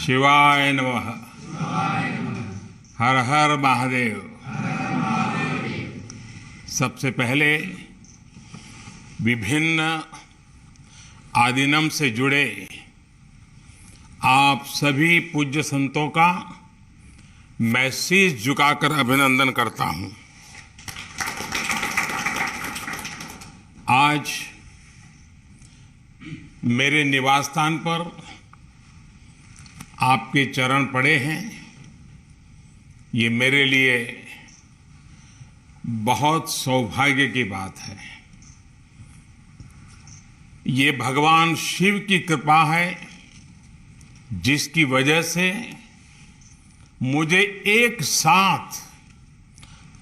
शिवाय नमः। हर हर महादेव। सबसे पहले विभिन्न आदिनम से जुड़े आप सभी पूज्य संतों का मैं शीश झुकाकर अभिनंदन करता हूं। आज मेरे निवास स्थान पर आपके चरण पड़े हैं। ये मेरे लिए बहुत सौभाग्य की बात है। ये भगवान शिव की कृपा है जिसकी वजह से मुझे एक साथ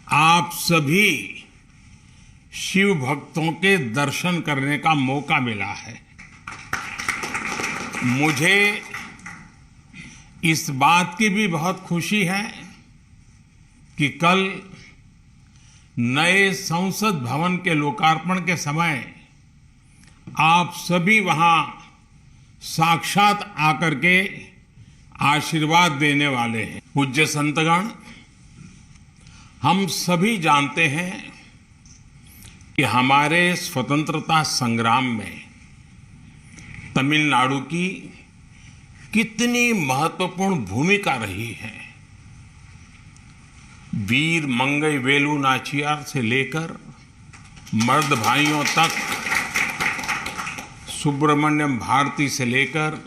आप सभी शिव भक्तों के दर्शन करने का मौका मिला है। मुझे इस बात की भी बहुत खुशी है कि कल नए संसद भवन के लोकार्पण के समय आप सभी वहां साक्षात आकर के आशीर्वाद देने वाले हैं। पूज्य संतगण, हम सभी जानते हैं कि हमारे स्वतंत्रता संग्राम में तमिलनाडु की कितनी महत्वपूर्ण भूमिका रही है। वीर मंगई वेलु नाचियार से लेकर मर्द भाइयों तक, सुब्रमण्यम भारती से लेकर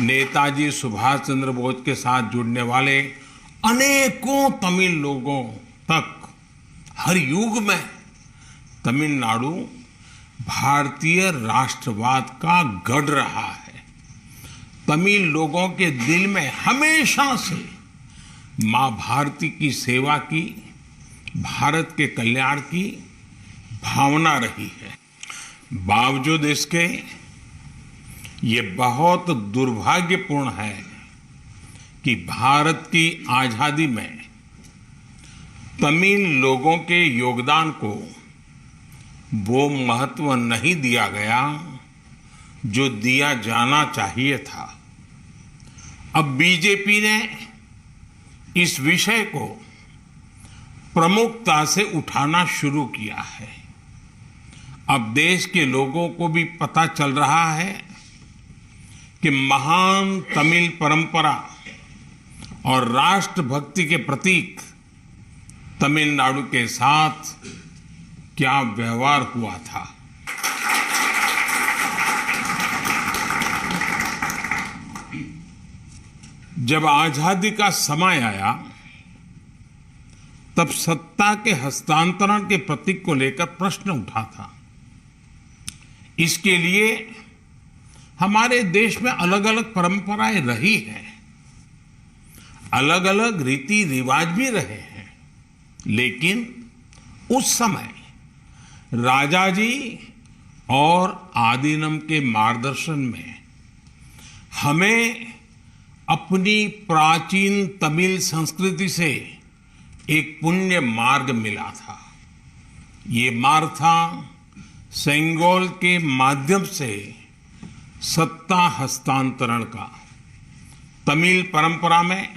नेताजी सुभाष चंद्र बोस के साथ जुड़ने वाले अनेकों तमिल लोगों तक हर युग में तमिलनाडु भारतीय राष्ट्रवाद का गढ़ रहा है। तमिल लोगों के दिल में हमेशा से मां भारती की सेवा की, भारत के कल्याण की भावना रही है। बावजूद इसके ये बहुत दुर्भाग्यपूर्ण है कि भारत की आजादी में तमिल लोगों के योगदान को वो महत्व नहीं दिया गया जो दिया जाना चाहिए था। अब बीजेपी ने इस विषय को प्रमुखता से उठाना शुरू किया है। अब देश के लोगों को भी पता चल रहा है कि महान तमिल परंपरा और राष्ट्रभक्ति के प्रतीक तमिलनाडु के साथ क्या व्यवहार हुआ था। जब आजादी का समय आया तब सत्ता के हस्तांतरण के प्रतीक को लेकर प्रश्न उठा था। इसके लिए हमारे देश में अलग अलग परंपराएं रही हैं, अलग अलग रीति रिवाज भी रहे हैं, लेकिन उस समय राजाजी और आदिनम के मार्गदर्शन में हमें अपनी प्राचीन तमिल संस्कृति से एक पुण्य मार्ग मिला था। ये मार्ग था सेंगोल के माध्यम से सत्ता हस्तांतरण का। तमिल परंपरा में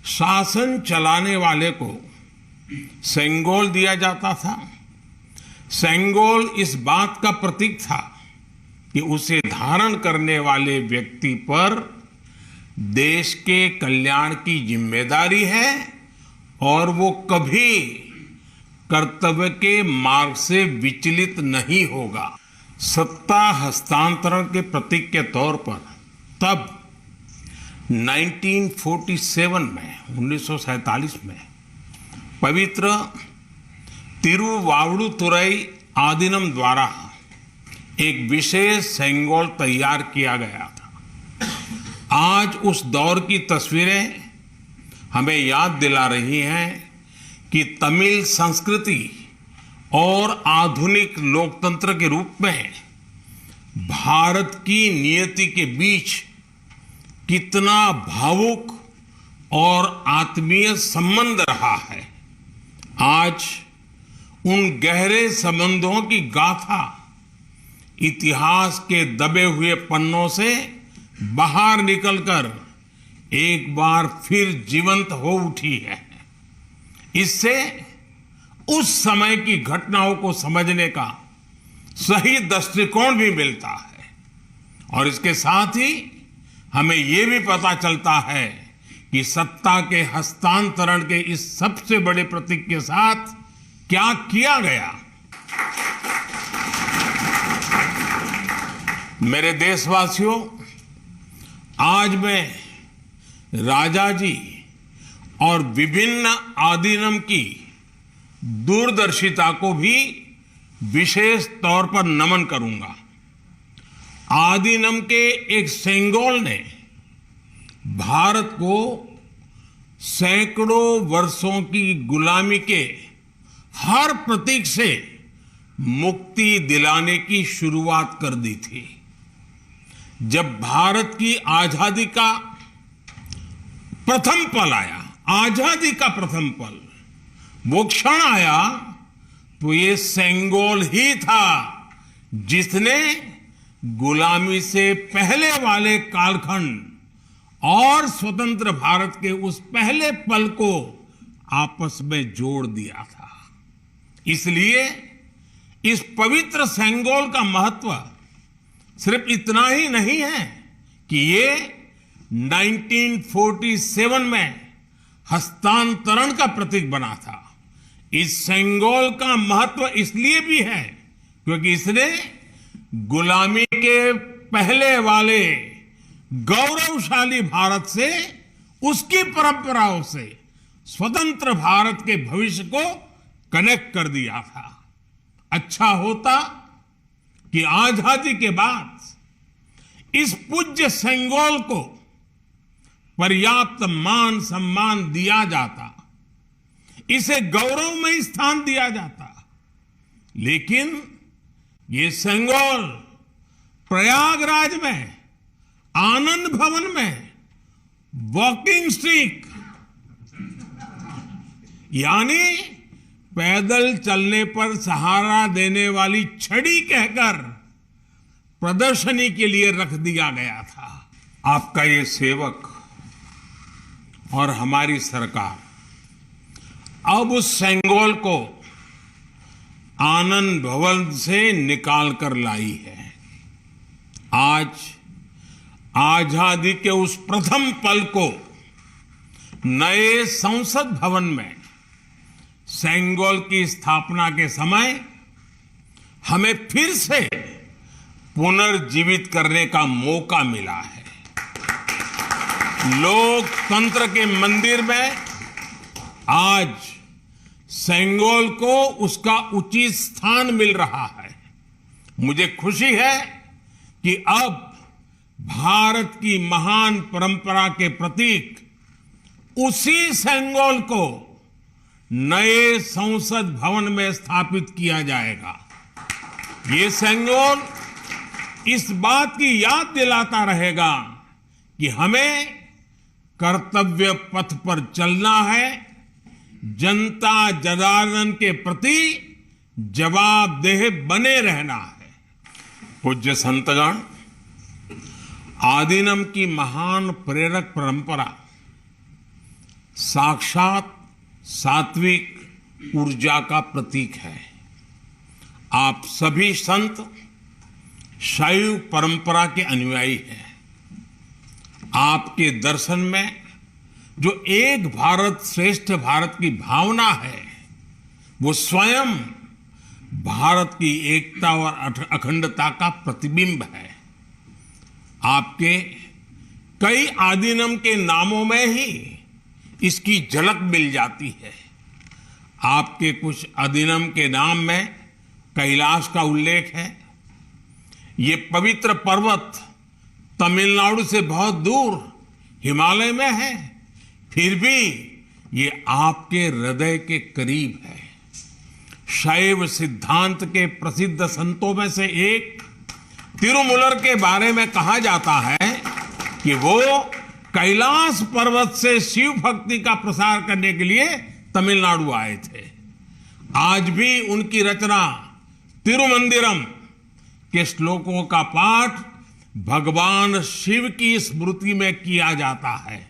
शासन चलाने वाले को सेंगोल दिया जाता था। सेंगोल इस बात का प्रतीक था कि उसे धारण करने वाले व्यक्ति पर देश के कल्याण की जिम्मेदारी है और वो कभी कर्तव्य के मार्ग से विचलित नहीं होगा। सत्ता हस्तांतरण के प्रतीक के तौर पर तब 1947 में पवित्र तिरुवावड़ुतुरई आदिनम द्वारा एक विशेष सेंगोल तैयार किया गया था। आज उस दौर की तस्वीरें हमें याद दिला रही हैं कि तमिल संस्कृति और आधुनिक लोकतंत्र के रूप में भारत की नियति के बीच कितना भावुक और आत्मीय संबंध रहा है। आज उन गहरे संबंधों की गाथा इतिहास के दबे हुए पन्नों से बाहर निकलकर एक बार फिर जीवंत हो उठी है। इससे उस समय की घटनाओं को समझने का सही दृष्टिकोण भी मिलता है और इसके साथ ही हमें ये भी पता चलता है कि सत्ता के हस्तांतरण के इस सबसे बड़े प्रतीक के साथ क्या किया गया। मेरे देशवासियों, आज मैं राजा जी और विभिन्न आदीनम की दूरदर्शिता को भी विशेष तौर पर नमन करूंगा। आदीनम के एक सेंगोल ने भारत को सैकड़ों वर्षों की गुलामी के हर प्रतीक से मुक्ति दिलाने की शुरुआत कर दी थी। जब भारत की आजादी का प्रथम पल आया, आजादी का प्रथम पल, वो क्षण आया, तो ये सेंगोल ही था जिसने गुलामी से पहले वाले कालखंड और स्वतंत्र भारत के उस पहले पल को आपस में जोड़ दिया था। इसलिए इस पवित्र सेंगोल का महत्व सिर्फ इतना ही नहीं है कि ये 1947 में हस्तांतरण का प्रतीक बना था। इस सेंगोल का महत्व इसलिए भी है क्योंकि इसने गुलामी के पहले वाले गौरवशाली भारत से, उसकी परंपराओं से स्वतंत्र भारत के भविष्य को कनेक्ट कर दिया था। अच्छा होता कि आजादी के बाद इस पूज्य सेंगोल को पर्याप्त मान सम्मान दिया जाता, इसे गौरवमय स्थान दिया जाता, लेकिन ये सेंगोल प्रयागराज में आनंद भवन में वॉकिंग स्टिक यानी पैदल चलने पर सहारा देने वाली छड़ी कहकर प्रदर्शनी के लिए रख दिया गया था। आपका ये सेवक और हमारी सरकार अब उस सेंगोल को आनंद भवन से निकाल कर लाई है। आज आजादी के उस प्रथम पल को नए संसद भवन में सेंगोल की स्थापना के समय हमें फिर से पुनर्जीवित करने का मौका मिला है। लोकतंत्र के मंदिर में आज सेंगोल को उसका उचित स्थान मिल रहा है। मुझे खुशी है कि अब भारत की महान परंपरा के प्रतीक उसी सेंगोल को नए संसद भवन में स्थापित किया जाएगा। ये सेंगोल इस बात की याद दिलाता रहेगा कि हमें कर्तव्य पथ पर चलना है, जनता जनार्दन के प्रति जवाबदेह बने रहना है। पूज्य संतगण, आदीनम की महान प्रेरक परंपरा साक्षात सात्विक ऊर्जा का प्रतीक है। आप सभी संत शैव परंपरा के अनुयायी हैं। आपके दर्शन में जो एक भारत श्रेष्ठ भारत की भावना है, वो स्वयं भारत की एकता और अखंडता का प्रतिबिंब है। आपके कई आदीनम के नामों में ही इसकी झलक मिल जाती है। आपके कुछ आदीनम के नाम में कैलाश का उल्लेख है। ये पवित्र पर्वत तमिलनाडु से बहुत दूर हिमालय में है, फिर भी ये आपके हृदय के करीब है। शैव सिद्धांत के प्रसिद्ध संतों में से एक तिरुमूलर के बारे में कहा जाता है कि वो कैलाश पर्वत से शिव भक्ति का प्रसार करने के लिए तमिलनाडु आए थे। आज भी उनकी रचना तिरुमंदिरम के श्लोकों का पाठ भगवान शिव की स्मृति में किया जाता है।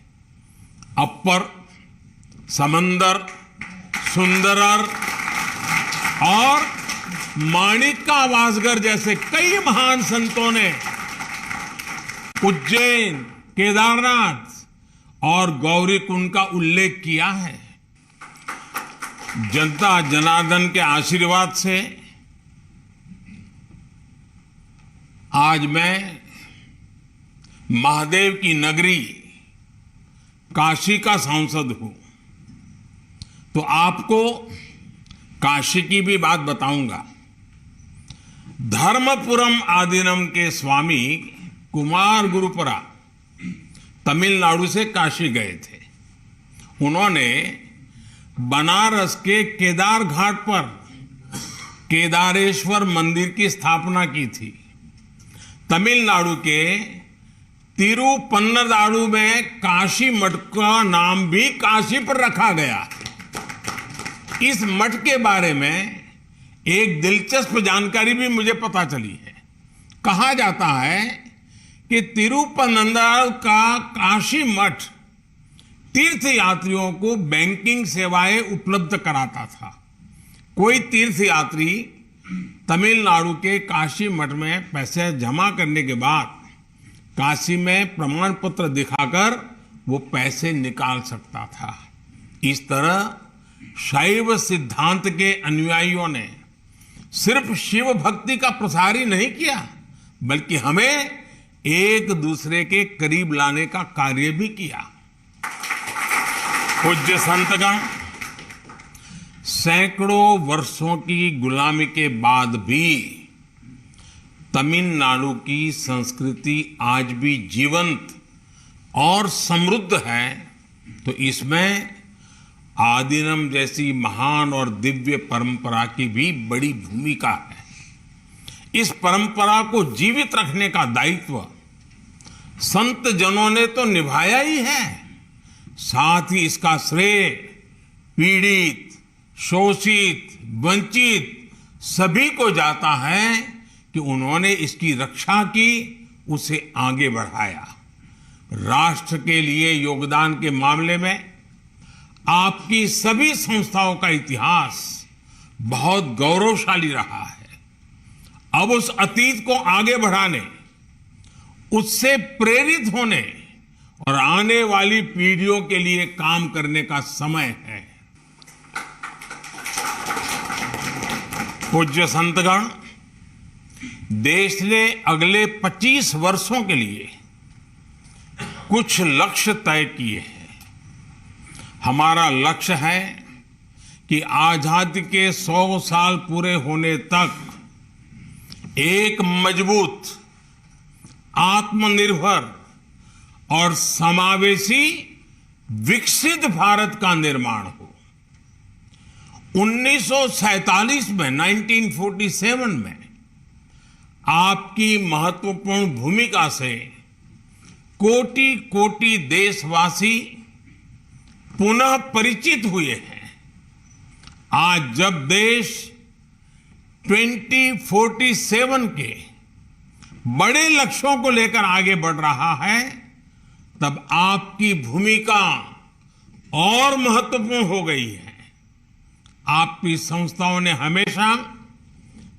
अपर, समंदर, सुंदरर और माणिका वासगर जैसे कई महान संतों ने उज्जैन, केदारनाथ और गौरीकुंड का उल्लेख किया है। जनता जनार्दन के आशीर्वाद से आज मैं महादेव की नगरी काशी का सांसद हूं, तो आपको काशी की भी बात बताऊंगा। धर्मपुरम आदीनम के स्वामी कुमार गुरुपरा तमिलनाडु से काशी गए थे। उन्होंने बनारस के केदार घाट पर केदारेश्वर मंदिर की स्थापना की थी। तमिलनाडु के तिरुपन्नदारु में काशी मठ का नाम भी काशी पर रखा गया। इस मठ के बारे में एक दिलचस्प जानकारी भी मुझे पता चली है। कहा जाता है कि तिरुपन्नदारु का काशी मठ तीर्थ यात्रियों को बैंकिंग सेवाएं उपलब्ध कराता था। कोई तीर्थ यात्री तमिलनाडु के काशी मठ में पैसे जमा करने के बाद काशी में प्रमाण पत्र दिखाकर वो पैसे निकाल सकता था। इस तरह शैव सिद्धांत के अनुयायियों ने सिर्फ शिव भक्ति का प्रसार ही नहीं किया, बल्कि हमें एक दूसरे के करीब लाने का कार्य भी किया। पूज्य संतगण, सैकड़ों वर्षों की गुलामी के बाद भी तमिलनाडु की संस्कृति आज भी जीवंत और समृद्ध है, तो इसमें आदीनम जैसी महान और दिव्य परंपरा की भी बड़ी भूमिका है। इस परंपरा को जीवित रखने का दायित्व संत जनों ने तो निभाया ही है, साथ ही इसका श्रेय पीड़ित, शोषित, वंचित सभी को जाता है कि उन्होंने इसकी रक्षा की, उसे आगे बढ़ाया। राष्ट्र के लिए योगदान के मामले में आपकी सभी संस्थाओं का इतिहास बहुत गौरवशाली रहा है। अब उस अतीत को आगे बढ़ाने, उससे प्रेरित होने और आने वाली पीढ़ियों के लिए काम करने का समय है। पूज्य संतगण, देश ने अगले 25 वर्षों के लिए कुछ लक्ष्य तय किए हैं। हमारा लक्ष्य है कि आजादी के 100 साल पूरे होने तक एक मजबूत, आत्मनिर्भर और समावेशी विकसित भारत का निर्माण हो। 1947 में 1947 में आपकी महत्वपूर्ण भूमिका से कोटि कोटि देशवासी पुनः परिचित हुए हैं। आज जब देश 2047 के बड़े लक्ष्यों को लेकर आगे बढ़ रहा है, तब आपकी भूमिका और महत्वपूर्ण हो गई है। आपकी संस्थाओं ने हमेशा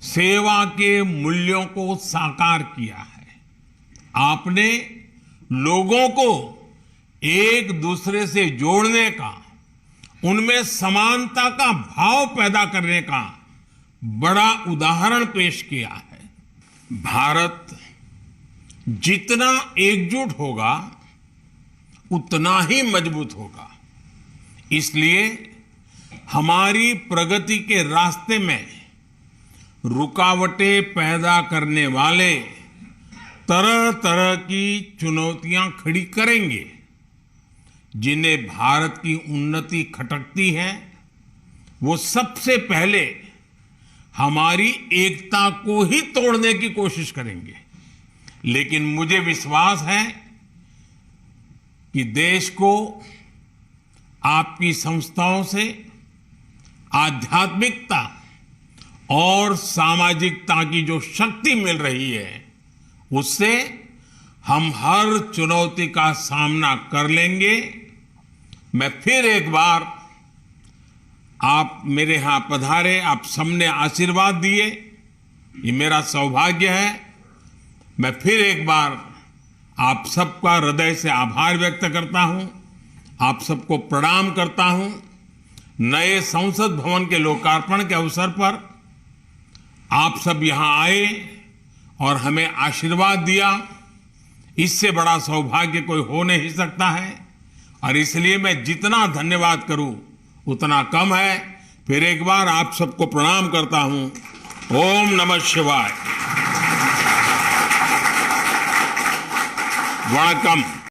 सेवा के मूल्यों को साकार किया है। आपने लोगों को एक दूसरे से जोड़ने का, उनमें समानता का भाव पैदा करने का बड़ा उदाहरण पेश किया है। भारत जितना एकजुट होगा उतना ही मजबूत होगा। इसलिए हमारी प्रगति के रास्ते में रुकावटें पैदा करने वाले तरह तरह की चुनौतियां खड़ी करेंगे, जिन्हें भारत की उन्नति खटकती है। वो सबसे पहले हमारी एकता को ही तोड़ने की कोशिश करेंगे। लेकिन मुझे विश्वास है कि देश को आपकी संस्थाओं से आध्यात्मिकता और सामाजिकता की जो शक्ति मिल रही है, उससे हम हर चुनौती का सामना कर लेंगे। मैं फिर एक बार आप मेरे यहां पधारे, आप सबने आशीर्वाद दिए, ये मेरा सौभाग्य है। मैं फिर एक बार आप सबका हृदय से आभार व्यक्त करता हूं, आप सबको प्रणाम करता हूं। नए संसद भवन के लोकार्पण के अवसर पर आप सब यहां आए और हमें आशीर्वाद दिया, इससे बड़ा सौभाग्य कोई हो नहीं सकता है। और इसलिए मैं जितना धन्यवाद करूं उतना कम है। फिर एक बार आप सबको प्रणाम करता हूं। ओम नमः शिवाय। वणक्कम।